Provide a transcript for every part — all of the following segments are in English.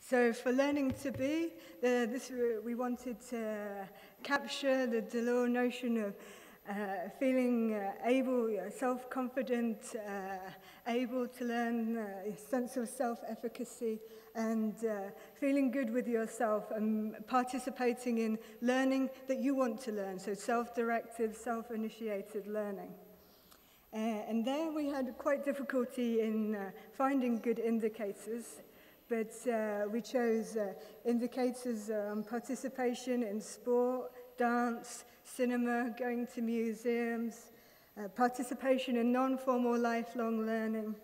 So for learning to be, we wanted to capture the Delors notion of feeling able, self-confident, able to learn, a sense of self-efficacy, and feeling good with yourself and participating in learning that you want to learn, so self-directed, self-initiated learning. And there we had quite difficulty in finding good indicators, but we chose indicators on participation in sport, dance, cinema, going to museums, participation in non-formal lifelong learning,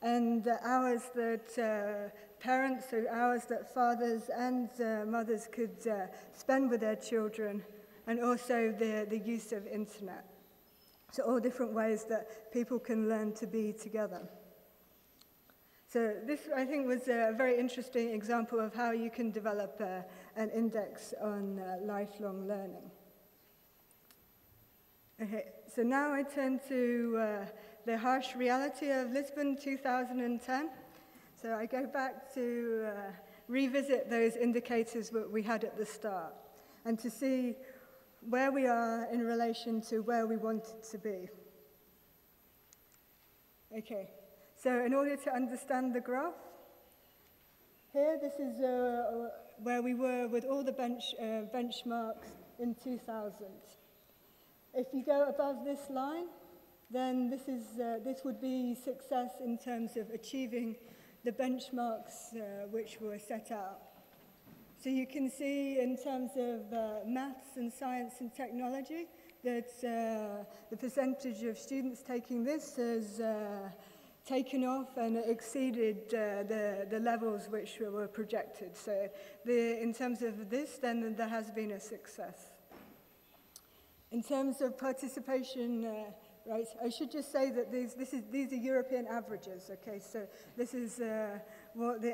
and hours that parents, so hours that fathers and mothers could spend with their children, and also the use of internet. So all different ways that people can learn to be together. So this, I think, was a very interesting example of how you can develop an index on lifelong learning. Okay, so now I turn to the harsh reality of Lisbon 2010. So I go back to revisit those indicators that we had at the start and to see where we are in relation to where we wanted to be. Okay, so in order to understand the graph, here this is where we were with all the benchmarks in 2000. If you go above this line, then this would be success in terms of achieving the benchmarks which were set out. So you can see in terms of maths and science and technology that the percentage of students taking this has taken off and exceeded the levels which were projected. So in terms of this, then there has been a success. In terms of participation, right, I should just say that these are European averages, okay? So this is what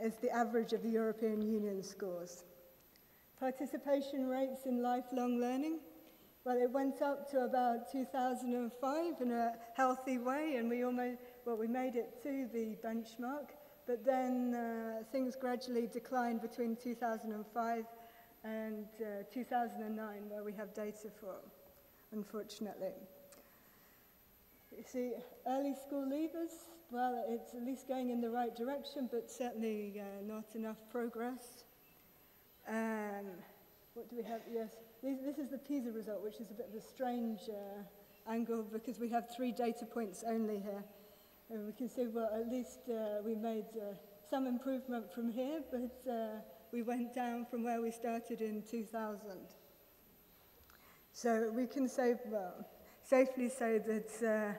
is the average of the European Union scores. Participation rates in lifelong learning, well, it went up to about 2005 in a healthy way, and we made it to the benchmark, but then things gradually declined between 2005 and 2009, where we have data for, unfortunately. You see, early school leavers, well, it's at least going in the right direction, but certainly not enough progress. What do we have? Yes, this is the PISA result, which is a bit of a strange angle because we have 3 data points only here. And we can see, well, at least we made some improvement from here, but we went down from where we started in 2000. So we can say, well, safely say that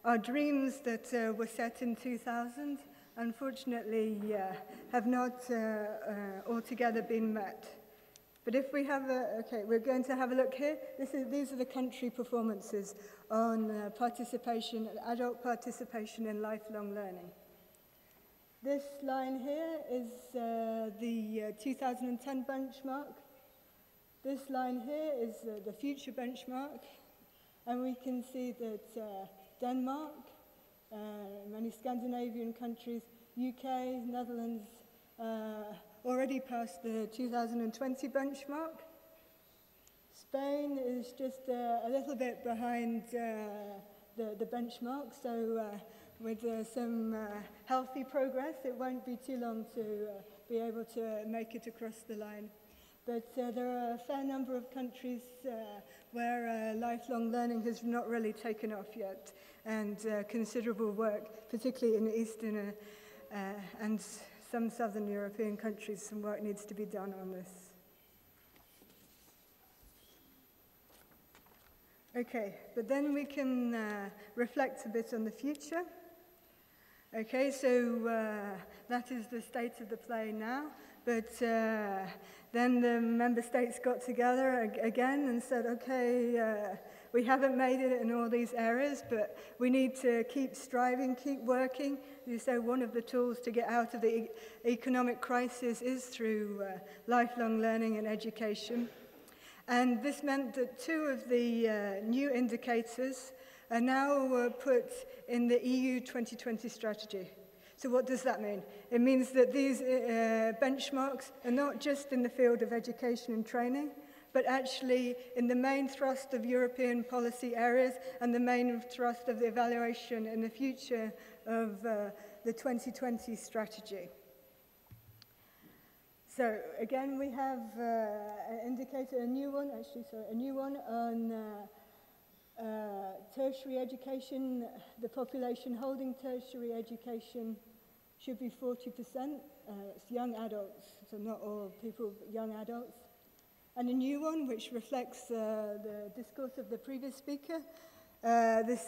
our dreams that were set in 2000, unfortunately, have not altogether been met. But if we have we're going to have a look here. These are the country performances on participation, adult participation in lifelong learning. This line here is the 2010 benchmark. This line here is the future benchmark. And we can see that Denmark, many Scandinavian countries, UK, Netherlands, already passed the 2020 benchmark. Spain is just a little bit behind the benchmark, so with some healthy progress, it won't be too long to be able to make it across the line. But there are a fair number of countries where lifelong learning has not really taken off yet, and considerable work, particularly in Eastern and some Southern European countries, some work needs to be done on this. Okay, but then we can reflect a bit on the future. Okay, so that is the state of the play now. But then the member states got together again and said, okay, we haven't made it in all these areas, but we need to keep striving, keep working. You say one of the tools to get out of the economic crisis is through lifelong learning and education. And this meant that 2 of the new indicators are now put in the EU 2020 strategy. So what does that mean? It means that these benchmarks are not just in the field of education and training, but actually in the main thrust of European policy areas and the main thrust of the evaluation in the future of the 2020 strategy. So again, we have an indicator, a new one on tertiary education. The population holding tertiary education should be 40%. It's young adults, so not all people, but young adults. And a new one, which reflects the discourse of the previous speaker, the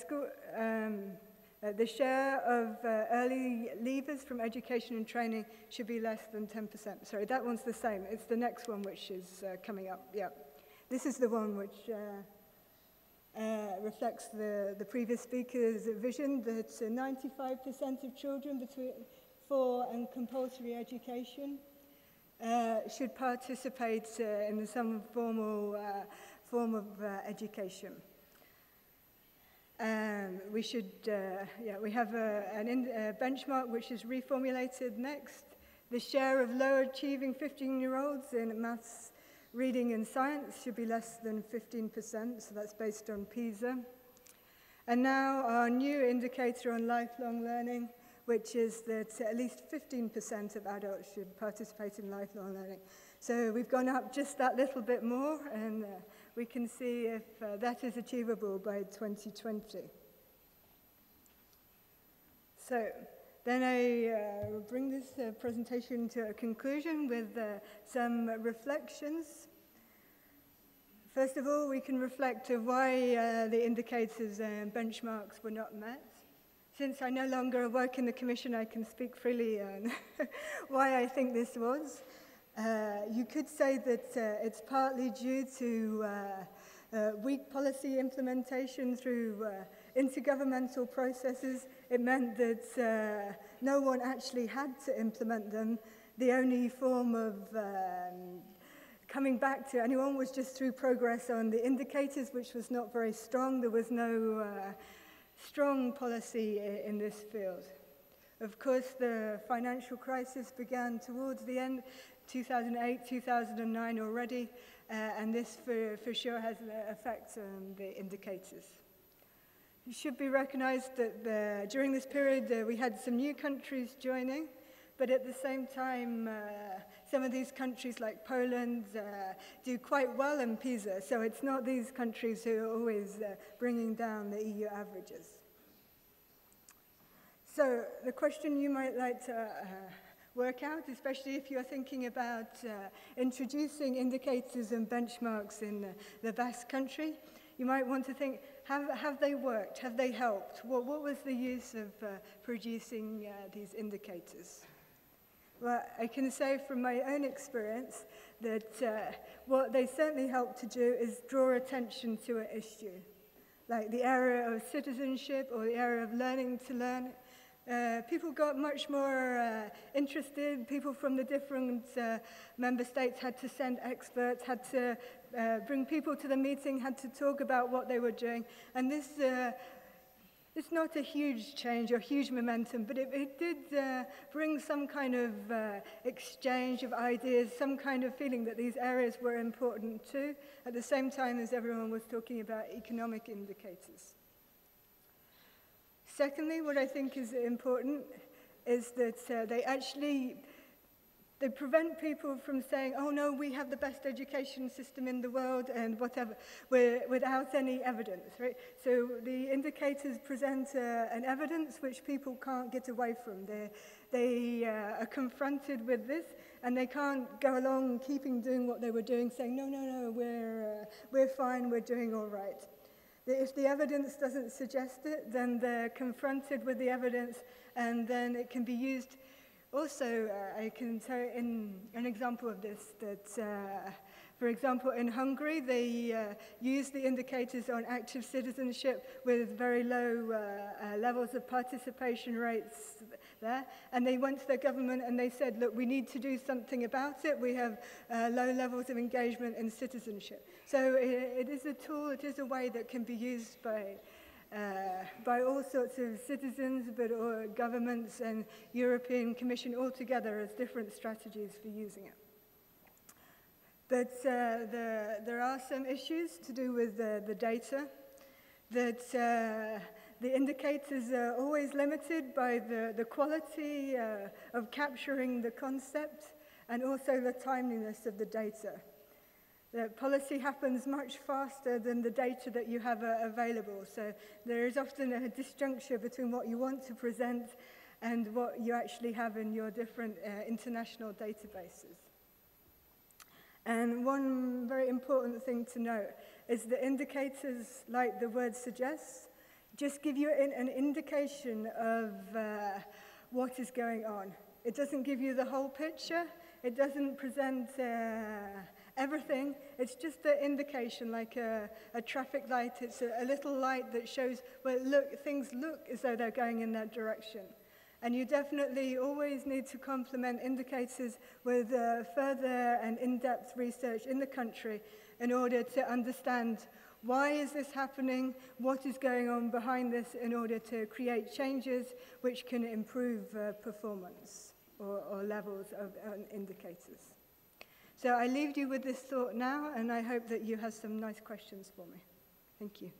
share of early leavers from education and training should be less than 10%. Sorry, that one's the same. It's the next one which is coming up. Yeah, this is the one which reflects the previous speaker's vision that 95% of children between 4 and compulsory education should participate in some form of education. We should, we have a benchmark which is reformulated next. The share of low achieving 15-year-olds in maths, reading and science should be less than 15%, so that's based on PISA. And now our new indicator on lifelong learning, which is that at least 15% of adults should participate in lifelong learning. So we've gone up just that little bit more, and we can see if that is achievable by 2020. So then I will bring this presentation to a conclusion with some reflections. First of all, we can reflect on why the indicators and benchmarks were not met. Since I no longer work in the Commission, I can speak freely on why I think this was. You could say that it's partly due to weak policy implementation through intergovernmental processes. It meant that no one actually had to implement them. The only form of coming back to anyone was just through progress on the indicators, which was not very strong. There was no strong policy in this field. Of course, the financial crisis began towards the end, 2008, 2009 already, and this for sure has an effect on the indicators. It should be recognized that during this period we had some new countries joining, but at the same time some of these countries like Poland do quite well in PISA, so it's not these countries who are always bringing down the EU averages. So the question you might like to work out, especially if you're thinking about introducing indicators and benchmarks in the Basque country, you might want to think, have they worked? Have they helped? What was the use of producing these indicators? Well, I can say from my own experience that what they certainly help to do is draw attention to an issue, like the area of citizenship or the area of learning to learn. People got much more interested. People from the different member states had to send experts, had to bring people to the meeting, had to talk about what they were doing. And this it's not a huge change or huge momentum, but it did bring some kind of exchange of ideas, some kind of feeling that these areas were important too, at the same time as everyone was talking about economic indicators. Secondly, what I think is important is that they prevent people from saying, oh no, we have the best education system in the world and whatever, without any evidence, right? So the indicators present an evidence which people can't get away from. They are confronted with this and they can't go along keeping doing what they were doing, saying, no, we're fine, we're doing all right. If the evidence doesn't suggest it, then they're confronted with the evidence and then it can be used. Also, I can tell in an example of this that, for example, in Hungary, they use the indicators on active citizenship with very low levels of participation rates there. And they went to their government and they said, look, we need to do something about it. We have low levels of engagement in citizenship. So it is a tool, it is a way that can be used by by all sorts of citizens, but governments and European Commission all together as different strategies for using it. But there are some issues to do with the data, that the indicators are always limited by the quality of capturing the concept and also the timeliness of the data. The policy happens much faster than the data that you have available, so there is often a disjuncture between what you want to present and what you actually have in your different international databases. And one very important thing to note is the indicators, like the word suggests, just give you an indication of what is going on. It doesn't give you the whole picture. It doesn't present everything. It's just an indication, like a traffic light. It's a little light that shows, well, look, things look as though they're going in that direction. And you definitely always need to complement indicators with further and in-depth research in the country in order to understand why is this happening, what is going on behind this, in order to create changes which can improve performance or levels of indicators. So I leave you with this thought now, and I hope that you have some nice questions for me. Thank you.